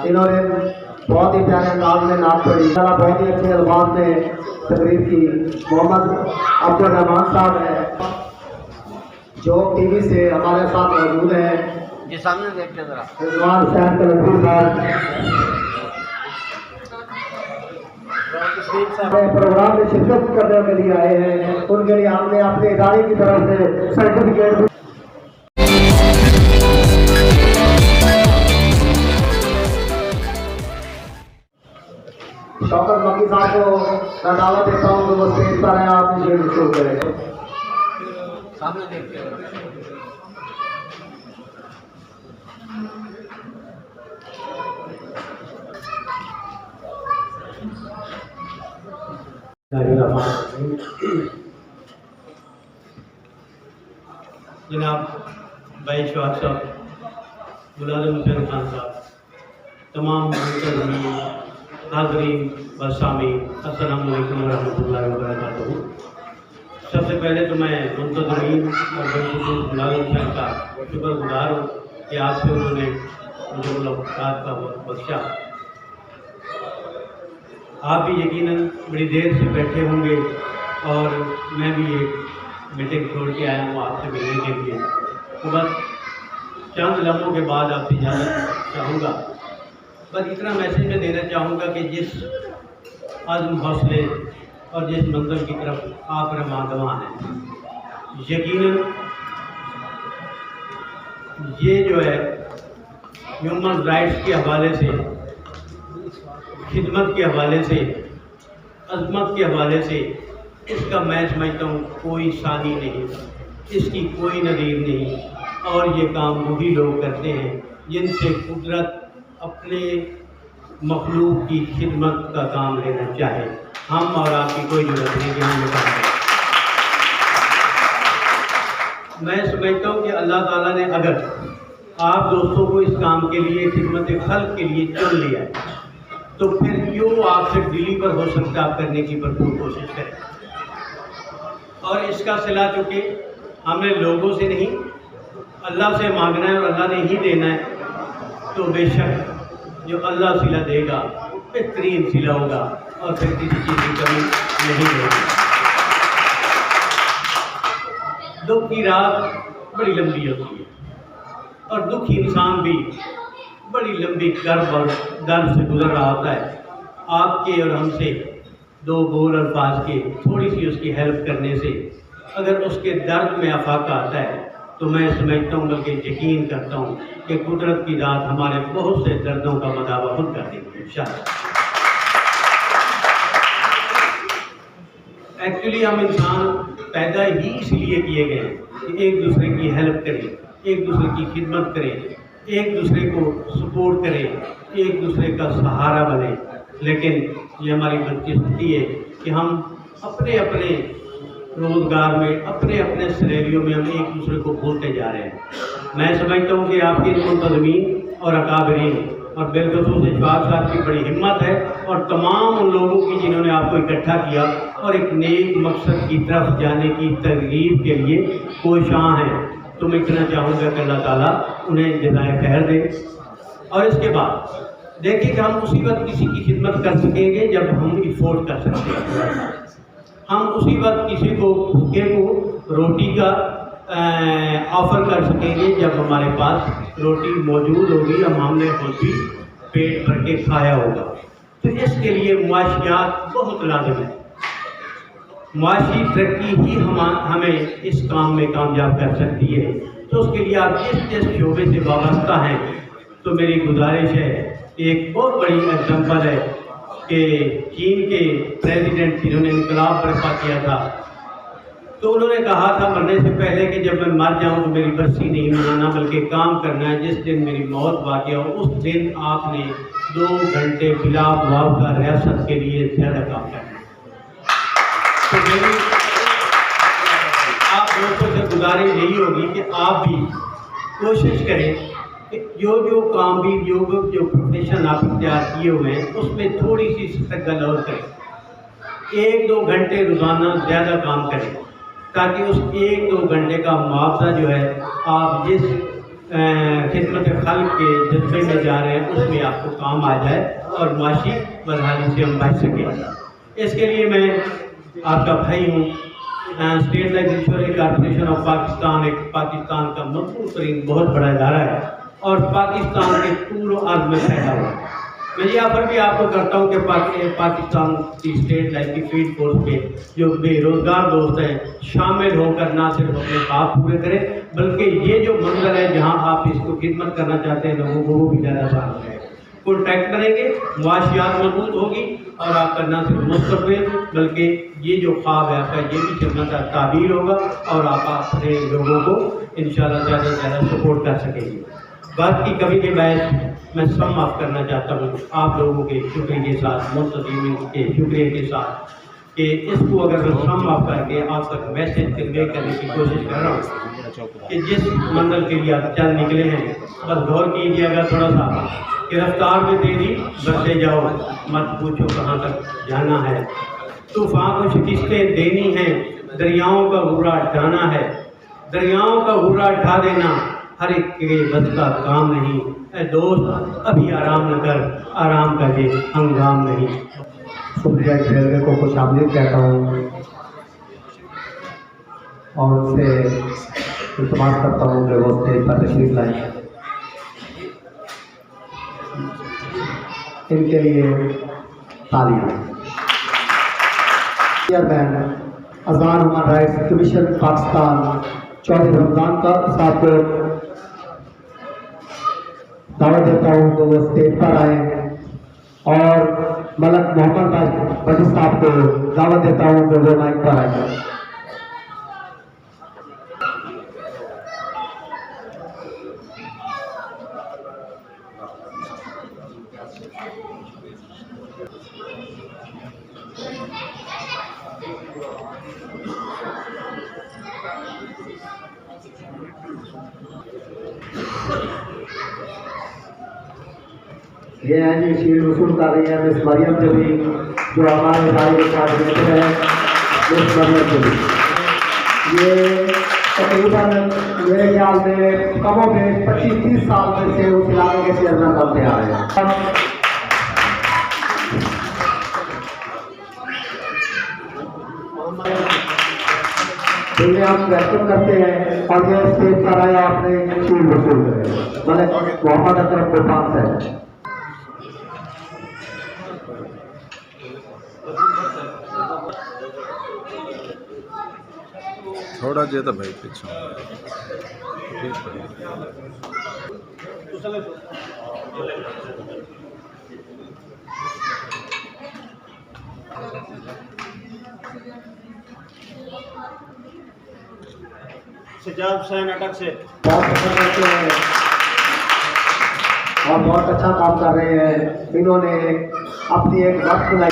इन्होंने बहुत ही प्यारे अंदाज में नाम पढ़ी, बहुत ही अच्छे अल्फाज में तकरीर की। मोहम्मद अब्दुल रहमान साहब है जो टीवी से हमारे साथ मौजूद हैं। जी सामने देखते जरा रिजवान हुसैन कलंदर साहब प्रोग्राम में शिरकत करने के लिए आए हैं। उनके लिए हमने अपने इदारे की तरफ से सर्टिफिकेट शौकत मक्की साहब को मैं दावत देता हूँ कि वो स्टेज पर है, आप इसे शुरू करें। सामने देखते हैं। जनाब भाई शवाब साहब, मुलाजिम हुसैन खान साहब, तमाम हाज़रीन व सामीन, अस्सलामु अलैकुम व रहमतुल्लाहि व बरकातुहू। सबसे पहले तो मैं मुंतज़मीन और बिलखुसूस मुलाजिम साहब का शुक्रगुज़ार हूँ कि आपसे उन्होंने मुझे मुलाकात का वक्त बख्शा। आप भी यकीनन बड़ी देर से बैठे होंगे और मैं भी एक मीटिंग छोड़ के आया हूँ आपसे मिलने के लिए। तो बस चंद लम्हों के बाद आपसे इजाज़त चाहूँगा। बस इतना मैसेज मैं देना चाहूँगा कि जिस अज़्म हौसले और जिस मंज़िल की तरफ आप रवाना हैं, यकीनन ये जो है ह्यूमन राइट्स के हवाले से, खिदमत के हवाले से, अज़मत के हवाले से इसका मैं समझता हूँ कोई सानी नहीं, इसकी कोई नज़ीर नहीं। और ये काम वही लोग करते हैं जिनसे कुदरत अपने मखलूक की खिदमत का काम लेना चाहे। हम और आपकी कोई ज़रूरत नहीं कि हम ये काम करें। मैं समझता हूँ कि अल्लाह ताला ने अगर आप दोस्तों को इस काम के लिए, खिदमत खल्क़ के लिए चुन लिया है, तो फिर क्यों आपसे डिलीवर हो सकता आप करने की भरपूर कोशिश करें। और इसका सिला चूँकि हमने लोगों से नहीं अल्लाह से मांगना है और अल्लाह ने ही देना है, तो बेशक जो अल्लाह सिला देगा बेहतरीन सिला होगा और फिर किसी चीज़ की कमी नहीं होगी। दुख की रात बड़ी लंबी होती है और दुखी इंसान भी बड़ी लंबी कर्ब और दर्द से गुजर रहा होता है। आपके और हमसे दो बोल अल्फाज के थोड़ी सी उसकी हेल्प करने से अगर उसके दर्द में अफाका आता है, तो मैं समझता हूँ, बल्कि यकीन करता हूँ कि कुदरत की ज़ात हमारे बहुत से दर्दों का मदावा खुद कर देगी इंशाअल्लाह। एक्चुअली हम इंसान पैदा ही इसलिए किए गए हैं कि एक दूसरे की हेल्प करें, एक दूसरे की खिदमत करें, एक दूसरे को सपोर्ट करें, एक दूसरे का सहारा बने। लेकिन ये हमारी बदकिस्मती है कि हम अपने अपने रोज़गार में, अपने अपने सिनेरियो में हम एक दूसरे को भूलते जा रहे हैं। मैं समझता हूँ कि आपकी मुंतज़मीन और अकाबरीन और बिलखुसूस शवाब साहब की बड़ी हिम्मत है और तमाम उन लोगों की जिन्होंने आपको इकट्ठा किया और एक नेक मकसद की तरफ जाने की तरगीब के लिए कोशां हैं। तो मैं इतना चाहूँगा कि अल्लाह ताला उन्हें जज़ाए खैर दे। और इसके बाद देखिए कि हम उसी वक्त किसी की खिदमत कर सकेंगे जब हम इफ़ोर्ड कर सकते हैं। हम उसी वक्त किसी को भूखे को रोटी का ऑफ़र कर सकेंगे जब हमारे पास रोटी मौजूद होगी, हमने खुद भी पेट भर के खाया होगा। तो इसके लिए मुआशियात बहुत लाज़िम है। मुआशी तरक्की ही हमें इस काम में कामयाब कर सकती है। तो उसके लिए आप जिस शोबे से वाबस्ता हैं, तो मेरी गुजारिश है, एक बहुत बड़ी एग्जाम्पल है कि चीन के प्रेसिडेंट जिन्होंने इनकलाब बर्पा किया था, तो उन्होंने कहा था मरने से पहले कि जब मैं मर जाऊं तो मेरी बरसी नहीं मनाना बल्कि काम करना है। जिस दिन मेरी मौत वाक़या हो उस दिन आपने 2 घंटे बिला मुआवजा रियासत के लिए ज़्यादा काम करना है। तो मेरी आप दोस्तों से गुजारिश यही होगी कि आप भी कोशिश करें कि जो काम भी जो प्रोफेशन आप इख्तियार किए हुए हैं उसमें थोड़ी सी स्ट्रगल और करें। 1-2 घंटे रोज़ाना ज़्यादा काम करें, ताकि उस 1-2 घंटे का मुआवजा जो है आप जिस खिदमत खल्क के जज्बे में जा रहे हैं उसमें आपको काम आ जाए और माशी बदहाली से हम बच सकें। इसके लिए मैं आपका भाई हूँ। State life insurance corporation of Pakistan एक पाकिस्तान का मशहूर तरीन बहुत बड़ा इदारा है और पाकिस्तान के पूरे अर्ज में फैला हुआ है। मैं ये ऑफर भी आपको करता हूँ कि पाकिस्तान की स्टेट लाइफ की फील्ड फोर्स के जो बेरोज़गार दोस्त हैं शामिल होकर ना सिर्फ अपने काम पूरे करें, बल्कि ये जो मंजिल है जहाँ आप इसको खिदमत करना चाहते हैं लोगों को वो भी ज़्यादा साथ है। कॉन्टैक्ट करेंगे, मुआशियात मजबूत होगी और आपका ना सिर्फ मुस्तक़बिल बल्कि ये जो ख्वाब है आपका ये भी खिदमत का ताबीर होगा और आप अपने लोगों को इंशाल्लाह ज़्यादा से ज़्यादा सपोर्ट कर सकेंगे। बात की कभी के बायस मैं सब माफ़ करना चाहता हूँ आप लोगों के शुक्रिया के साथ, मुस्तक़ीम के शुक्रिया के साथ कि इसको अगर मैं सब माफ़ करके आप तक मैसेज कन्वे करने की कोशिश कर रहा हूँ कि जिस मंजिल के लिए आप चल निकले हैं बस गौर कीजिएगा थोड़ा सा कि रफ्तार में तेजी बढ़ते जाओ, मत पूछो कहाँ तक जाना है। तूफ़ान को शिकस्तें देनी है, दरियाओं का गुर्रा ढाना है, दरियाओं का गुर्रा ढा देना हर एक के बस का काम नहीं। ऐ दोस्त अभी आराम न कर, आराम का ये हंगाम नहीं। शुक्रिया रेलवे को कुछ आमदीद कहता हूँ और उनसे इल्तमास करता हूँ कि वो स्टेज पर तशरीफ लाएँ। इनके लिए तालियां। चेयरमैन अज़ान human rights commission Pakistan Chaudhry Ramzan का साहब को दावत देता हूँ तो वो स्टेज पर आए और मलक मोहम्मद बशीर साहब को दावत देता हूँ कि वो माइक पर आए। ये हैं जी शील्ड वसूल कर रही है मिस मरियम जबी जो हमारे इदारे के साथ मिलते हैं। मिस मरियम जबी ये तकरीबन मेरे ख्याल में कमों में 25-30 साल में से उस इलाके के चेयरमैन बनते आ रहे हैं। जिन्हें हम वेलकम करते हैं और ये स्टेज पर आया अपने शील्ड वसूल करें। मतलब मोहम्मद अकरम कुर्बान है। थोड़ा ज्यादा भाई पीछे सजाद हुसैन अटक से बहुत पसंद करते हैं और बहुत अच्छा काम कर रहे हैं। इन्होंने अपनी एक वक्त बनाई।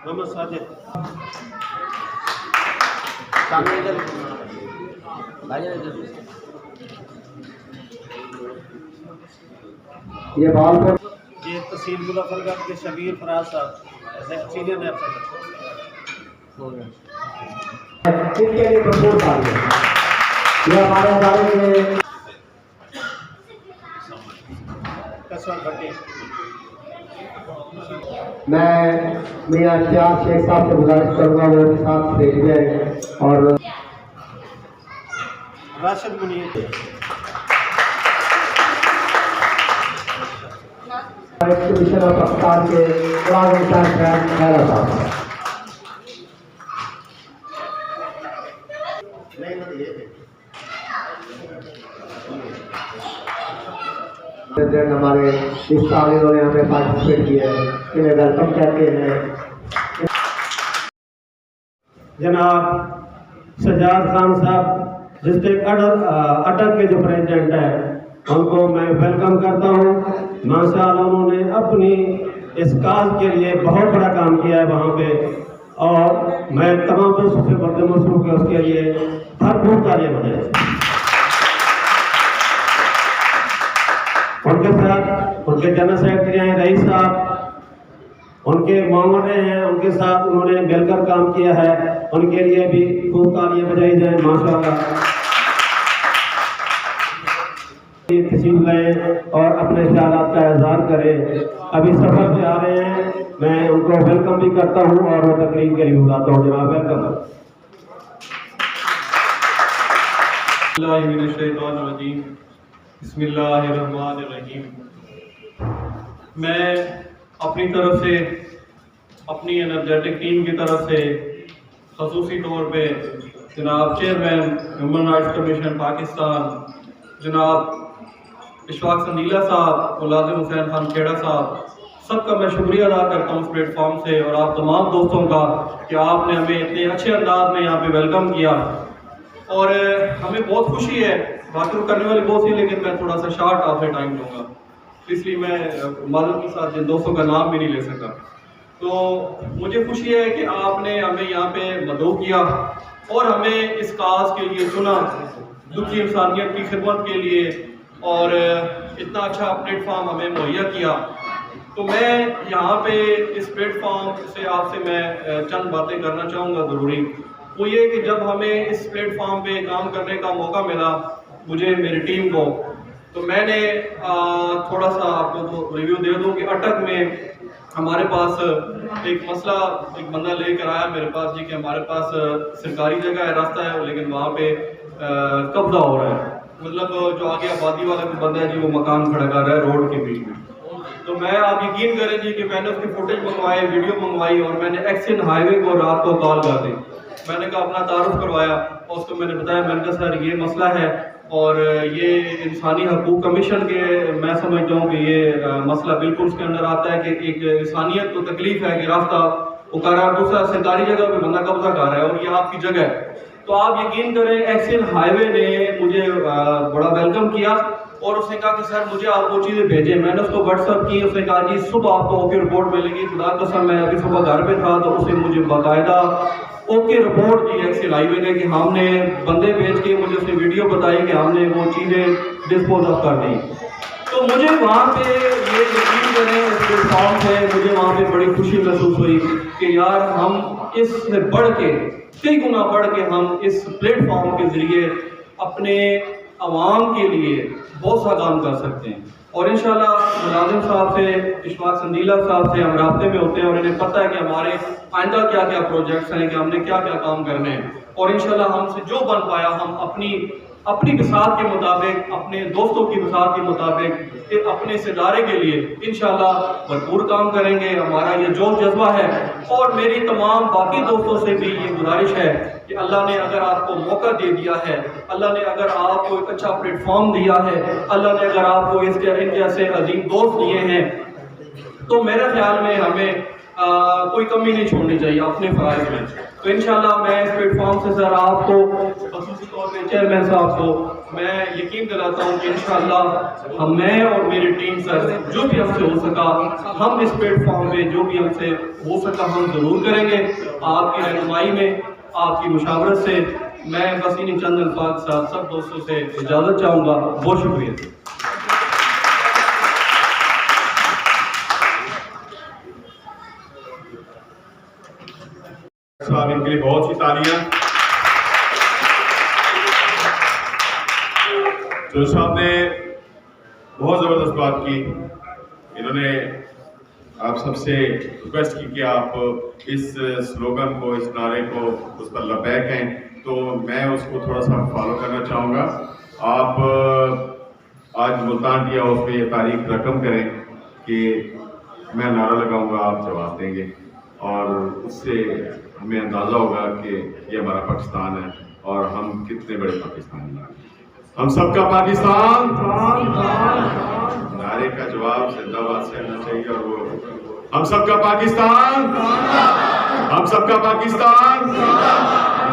मोहम्मद साजिद सामने इधर भाई ये बाल को ये तहसील मुजफ्फरगढ़ के शबीर फराज साहब सीनियर नायब इनके लिए भरपूर तालियां। ये हमारे इदारे के कसवर भट्टी। मैं मियां इम्तियाज शेख साहब से गुजारिश करूँगा वो भी साथ देख जाए और राशिद मुनीर कमीशन ऑफ पाकिस्तान के खैरा साहब। हमारे इस साल इन्होंने हमें पार्टिसिपेट किया है, इन्हें वेलकम कहते हैं। जनाब सजाद खान साहब डिस्ट्रिक्ट अटक के जो प्रेसिडेंट है उनको मैं वेलकम करता हूँ। माशाअल्लाह उन्होंने अपनी इस काज के लिए बहुत बड़ा काम किया है वहाँ पे, और मैं तमाम दोस्तों से बर्दमस हूँ कि उसके लिए भरपूर तालियां बजाएं। उनके साथ उनके जनरल सेक्रेटरी हैं रईस साहब, उनके मामले हैं, उनके साथ उन्होंने मिलकर काम किया है, उनके लिए भी खूब तालियां बजाई जाए माशाल्लाह। तशरीफ लें और अपने ख्यालात का इज़हार करें। अभी सफर से आ रहे हैं, मैं उनको वेलकम भी करता हूँ और वो तकरीर के लिए बुलाता हूँ। जनाब वेलकम। बिस्मिल्लाहिर्रहमानिर्रहीम। मैं अपनी तरफ से, अपनी एनर्जेटिक टीम की तरफ से ख़ुसूसी तौर पे जनाब chairman human rights commission Pakistan जनाब इशफाक संदीला साहब, मुलाजिम हुसैन खान खेड़ा साहब, सबका मैं शुक्रिया अदा करता हूँ इस प्लेटफॉर्म से, और आप तमाम दोस्तों का कि आपने हमें इतने अच्छे अंदाज में यहाँ पे वेलकम किया। और हमें बहुत खुशी है, बात तो करने वाली बहुत सी, लेकिन मैं थोड़ा सा शार्ट आपसे टाइम लूँगा, इसलिए मैं मालूम के साथ जिन दोस्तों का नाम भी नहीं ले सका। तो मुझे खुशी है कि आपने हमें यहाँ पे मदऊ किया और हमें इस काज के लिए चुना, दुखी इंसानियत की खिदमत के लिए, और इतना अच्छा प्लेटफॉर्म हमें मुहैया किया। तो मैं यहाँ पे इस प्लेटफॉर्म से आपसे मैं चंद बातें करना चाहूँगा ज़रूरी। वो ये कि जब हमें इस प्लेटफॉर्म पे काम करने का मौका मिला, मुझे मेरी टीम को, तो मैंने थोड़ा सा आपको तो रिव्यू दे दूँ कि अटक में हमारे पास एक मसला, एक बंदा लेकर आया मेरे पास जी कि हमारे पास सरकारी जगह है, रास्ता है, लेकिन वहाँ पे कब्जा हो रहा है, मतलब जो आगे आबादी वाला कोई बंदा है जी वो मकान खड़ा कर रहा है रोड के बीच में। तो मैं, आप यकीन करें जी कि मैंने उसकी फुटेज मंगवाई, वीडियो मंगवाई, और मैंने एक्शन हाईवे को रात को कॉल कर दी। मैंने कहा अपना तारुफ करवाया और उसको मैंने बताया, मैंने कहा सर ये मसला है और ये इंसानी हकूक़ कमीशन के, मैं समझता हूँ कि ये मसला बिल्कुल उसके अंदर आता है कि एक इंसानियत को तकलीफ है कि रास्ता वो कर रहा है, दूसरा सरकारी जगह पे बंदा कब्जा कर रहा है और ये आपकी जगह है। तो आप यकीन करें एक्शन हाईवे ने मुझे बड़ा वेलकम किया और उसने कहा कि सर मुझे आप वो चीज़ें भेजें। मैंने उसको व्हाट्सअप की, उसने कहा जी सुबह आपको ओके रिपोर्ट मिलेगी। खुदा कसम मैं अभी सुबह घर पे था तो उसने मुझे बाकायदा ओके रिपोर्ट दी एक्शन हाईवे ने कि हमने बंदे भेज के, मुझे उसने वीडियो बताई कि हमने वो चीज़ें डिस्पोज ऑफ कर दी। तो मुझे वहाँ पे ये यकीन करें इस प्लेटफॉर्म से मुझे वहाँ पे बड़ी खुशी महसूस हुई कि यार हम इससे बढ़ के, कई गुना बढ़ के हम इस प्लेटफॉर्म के ज़रिए अपने आवाम के लिए बहुत सा काम कर सकते हैं। और इंशाल्लाह मुलाजिम साहब से, इशफाक संदीला साहब से हम राब्ते में होते हैं और इन्हें पता है कि हमारे आइंदा क्या क्या प्रोजेक्ट्स हैं, कि हमने क्या क्या काम करने हैं, और इंशाल्लाह हमसे जो बन पाया हम अपनी बिसात के मुताबिक, अपने दोस्तों की बिसात के मुताबिक, अपने इस इदारे के लिए इंशाल्लाह भरपूर काम करेंगे। हमारा ये जोश जज्बा है। और मेरी तमाम बाकी दोस्तों से भी ये गुजारिश है कि अल्लाह ने अगर आपको मौका दे दिया है, अल्लाह ने अगर आपको एक अच्छा प्लेटफॉर्म दिया है, अल्लाह ने अगर आपको इन जैसे अजीम दोस्त दिए हैं, तो मेरे ख्याल में हमें कोई कमी नहीं छोड़नी चाहिए अपने फ़राइज़ में। तो इंशाल्लाह मैं इस प्लेटफॉर्म से सर आपको, ख़ुसूसी तौर पे चेयरमैन साहब को मैं यकीन दिलाता हूँ कि इंशाल्लाह मैं और मेरी टीम सर जो भी हमसे हो सका, हम इस प्लेटफॉर्म पे जो भी हमसे हो सका हम ज़रूर करेंगे। आपकी रहनुमाई में, आपकी मुशावरत से मैं बस इन चंद अल्फाज के साथ सब दोस्तों से इजाज़त चाहूँगा। बहुत शुक्रिया। साहब इनके लिए बहुत सी तालियां। जो साहब ने बहुत ज़बरदस्त बात की, इन्होंने आप सबसे रिक्वेस्ट की कि आप इस स्लोगन को, इस नारे को, उस पर लबैक हैं, तो मैं उसको थोड़ा सा फॉलो करना चाहूँगा। आप आज मुल्तान टी हाउस में ये तारीख रकम करें कि मैं नारा लगाऊंगा, आप जवाब देंगे, और उससे हमें अंदाज़ा होगा कि ये हमारा पाकिस्तान है और हम कितने बड़े पाकिस्तानी हैं। हम सबका पाकिस्तान, नारे का जवाब जिंदाबाद से आना चाहिए, और वो हम सबका पाकिस्तान, हम सबका Pakistan,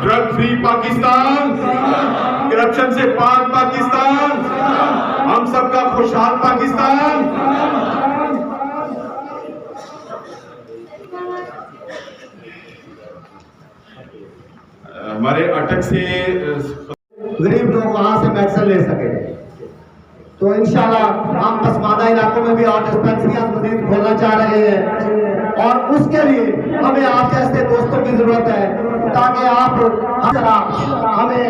drug free Pakistan, corruption से पाक पाकिस्तान, हम सबका खुशहाल पाकिस्तान। हमारे अटक से गरीब लोग वहां से मेडिसिन ले सके। तो इंशाल्लाह हम पसमानदा इलाकों में भी और डिस्पेंसरियां मजीद खोलना चाह रहे हैं, और उसके लिए हमें आप जैसे दोस्तों की जरूरत है, ताकि आप हमें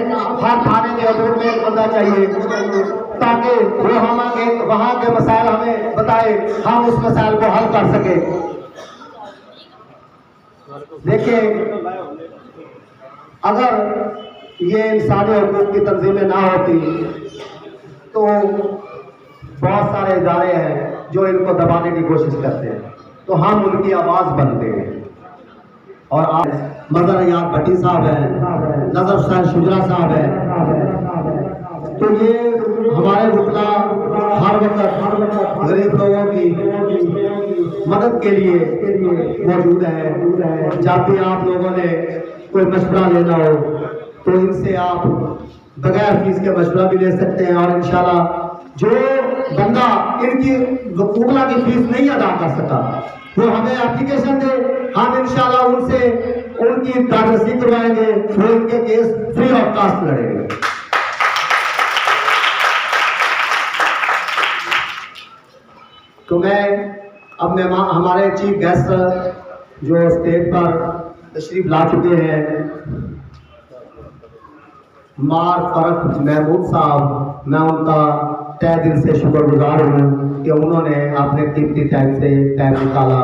हर थाने के हदूद में एक बंदा चाहिए, ताकि वो हमारे वहाँ के मसाइल हमें बताए, हम उस मसाइल को हल कर सके। देखिए, अगर ये इंसानी हकूक़ की तंजीमें ना होती तो बहुत सारे इदारे हैं जो इनको दबाने की कोशिश करते हैं, तो हम उनकी आवाज़ बनते हैं। और आज मदर याद भट्टी साहब हैं, नजर हुसैन शुजरा साहब हैं, तो ये हमारे रुकना हर वक्त गरीब लोगों की मदद के लिए मौजूद है। जब भी आप लोगों ने कोई मशवरा लेना हो तो इनसे आप बगैर फीस के मशवरा भी ले सकते हैं, और इंशाल्लाह जो बंदा इनकी वकूला की फीस नहीं अदा कर सका वो हमें एप्लीकेशन दे, हम इंशाल्लाह उनसे उनकी दादरसी करवाएंगे, वो इनके केस फ्री ऑफ कास्ट लड़ेंगे। तो अब मैं हमारे चीफ गेस्ट जो स्टेज पर तशरीफ ला चुके हैं, मार फरक महमूद साहब, मैं उनका तहे दिल से शुक्रगुजार हूँ कि उन्होंने अपने कीमती टाइम से टाइम निकाला।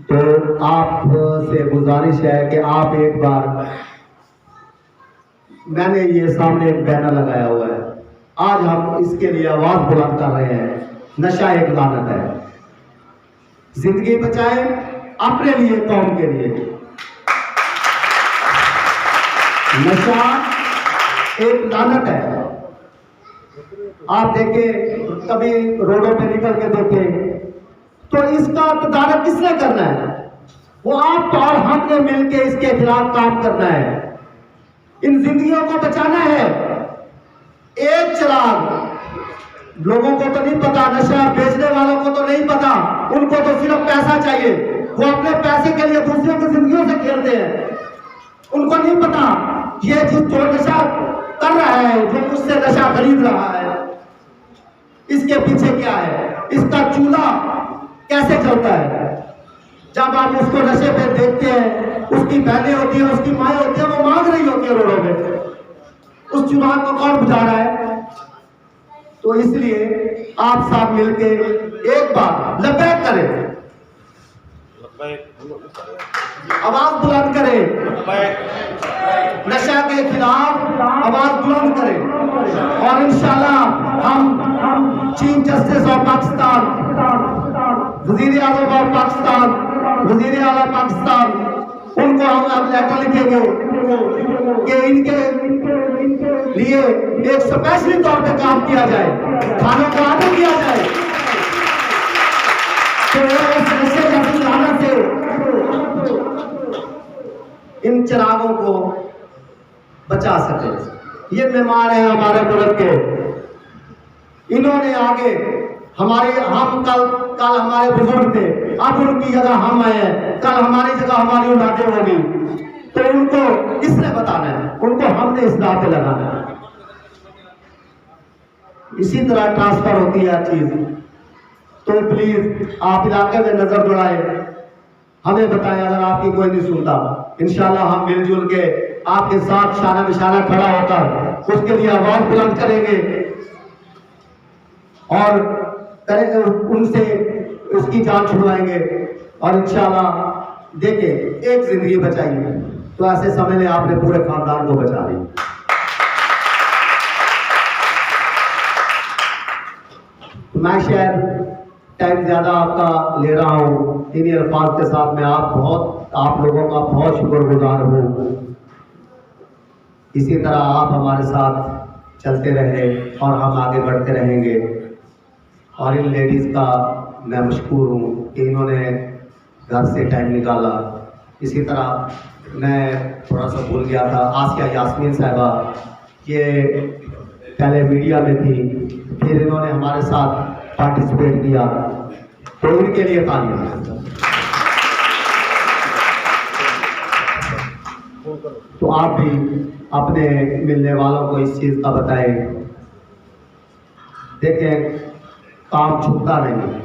तो आपसे गुजारिश है कि आप एक बार, मैंने ये सामने एक बैनर लगाया हुआ है, आज हम इसके लिए आवाज बुलंद कर रहे हैं, नशा एक लानत है, जिंदगी बचाएं अपने लिए, कौम के लिए। नशा एक लानत है। आप देखें, कभी रोडों पे निकल के देखें तो इसका तदारक किसने करना है? वो आप और हमने मिलके इसके खिलाफ काम करना है। इन जिंदगियों को बचाना है। एक चिराग लोगों को तो नहीं पता, नशा बेचने वालों को तो नहीं पता, उनको तो सिर्फ पैसा चाहिए, वो अपने पैसे के लिए दूसरों की जिंदगियों से खेलते हैं। उनको नहीं पता ये जो नशा कर रहा है, जो मुझसे नशा खरीद रहा है, इसके पीछे क्या है, इसका चूल्हा कैसे चलता है। जब आप उसको नशे पे देखते हैं, उसकी बहनें होती है, उसकी माएँ होती है, वो मांग रही होती है रोडों में, उस चूल्हा को कौन बुझा रहा है? तो इसलिए आप साथ मिलके एक बार लबैक करें, आवाज बुलंद करें, नशा के खिलाफ आवाज बुलंद करें, और इंशाल्लाह हम चीफ जस्टिस ऑफ पाकिस्तान, वजीर आज़म ऑफ पाकिस्तान, वजीर आला पाकिस्तान, उनको हम अब लेटर लिखेंगे कि इनके लिए एक स्पेशली तौर पे काम किया जाए, थानों को आगे किया जाए, तो नशे जैसी लानत से इन चिरागों को बचा सके। ये बीमार है हमारे मुल्क के, इन्होंने आगे हम कल हमारे बुजुर्ग थे, अब उनकी जगह हम आए हैं, कल हमारी जगह हमारी औलादें होगी, तो उनको किसने बताना है? उनको हमने इस राह पे लगाना है। इसी तरह ट्रांसफर होती है हर चीज। तो प्लीज आप इलाके में नजर दौड़ाए, हमें बताएं अगर आपकी कोई नहीं सुनता, इंशाल्लाह हम मिलजुल के आपके साथ शाना बिशाना खड़ा होकर उसके लिए आवाज बुलंद करेंगे और उनसे उसकी जान छुड़वाएंगे, और इंशाल्लाह देखें एक जिंदगी बचाइए तो ऐसे समझ लें आपने पूरे खानदान को बचा ली। मैं शायद टाइम ज्यादा आपका ले रहा हूँ, इन्हीं अल्फाज के साथ मैं आप लोगों का बहुत शुक्रगुजार हूँ। इसी तरह आप हमारे साथ चलते रहे और हम आगे बढ़ते रहेंगे, और इन लेडीज़ का मैं मशकूर हूँ कि इन्होंने घर से टाइम निकाला। इसी तरह मैं थोड़ा सा भूल गया था, आसिया यास्मीन साहिबा, ये पहले मीडिया में थी, फिर इन्होंने हमारे साथ पार्टिसिपेट किया, तो इनके लिए तालियां। तो आप भी अपने मिलने वालों को इस चीज़ का बताएं। देखें, काम छूटता नहीं।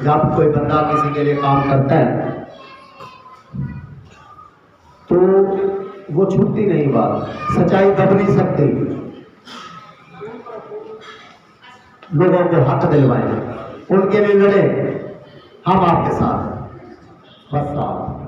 जब कोई बंदा किसी के लिए काम करता है तो वो छूटती नहीं बात, सच्चाई दब नहीं सकती। लोगों को हक दिलवाएं, उनके लिए लड़े, हम आपके साथ हैं। बस साहब।